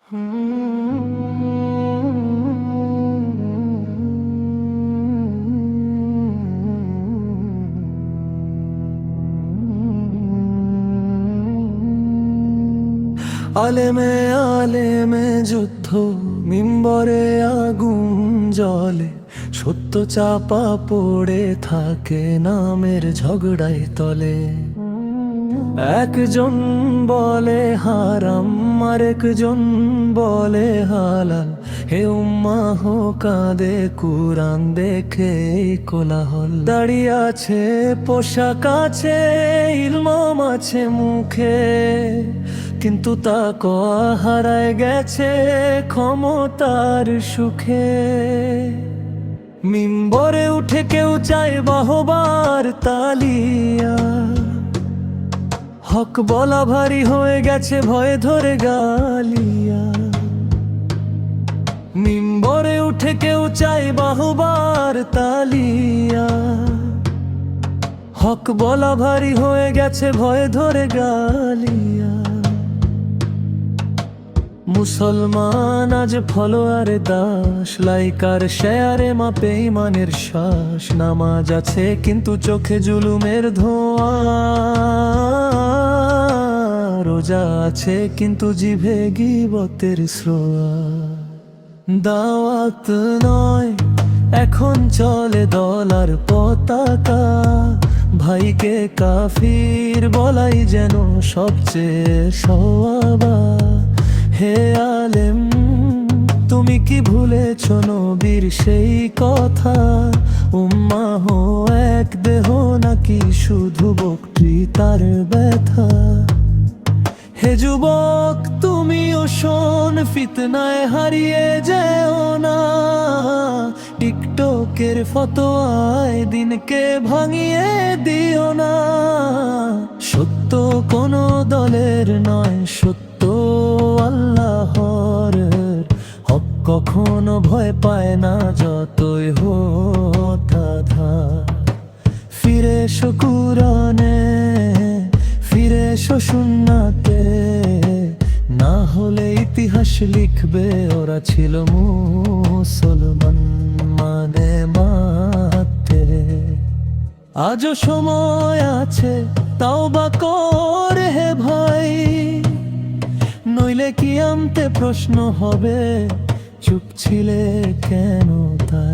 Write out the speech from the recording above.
আলেমে আলেমে যুদ্ধ, মিম্বরে আগুন জ্বলে, সত্য চাপা পড়ে থাকে নামের ঝগড়ায় তলে। একজন বলে হারাম, আরেকজন বলে হালাল, হে উম্মাহ কাঁদে কুরআন দেখে এই কোলাহল। দাঁড়িয়ে আছে পোশাক আছে, ইলম আছে মুখে, কিন্তু তা হারায় গেছে ক্ষমতার সুখে। মিম্বরে উঠে কেউ চায় বাহবার তালিয়া, হক বলা ভারী হয়ে গেছে ভয়ে ধরে গালিয়া। মিম্বরে উঠে কেউ চায় বাহবার তালিয়া, হক বলা ভারী হয়ে গেছে ভয়ে ধরে গালিয়া। মুসলমান আজ ফলোয়ারে দাস, লাইকার শেয়ারে মাপে ইমানের শ্বাস। নামাজ আছে কিন্তু চোখে জুলুমের ধোঁয়া, রোজা আছে কিন্তু জিভে গীবতের শ্রোয়া। দাওয়াত নয় এখন চলে দল আর পতাকা, ভাইকে কাফির বলাই যেন সবচেয়ে সওয়াবা। হে আলেম তুমি কি ভুলেছ নবীর সেই কথা, উম্মাহ এক দেহ নাকি শুধু বক্তৃতার ব্যথা। হে যুবক তুমিও শোন, ফিতনায় হারিয়ে যেও না, টিকটকের ফতোয়ায় দিনকে ভাঙিয়ে দিও না। সত্য কোনো দলের নয়, সত্য আল্লাহর। হক কখনো ভয় পায় না যতই হোক আঁধার। ফিরে এসো কুরআনে, ফিরে এসো সুন্নাতে, না হলে ইতিহাস লিখবে ওরা ছিল মুসলমান মানে মাতে। আজও সময় আছে তাওবা কর হে ভাই, নইলে কিয়ামতে প্রশ্ন হবে চুপ ছিলে কেন তাই।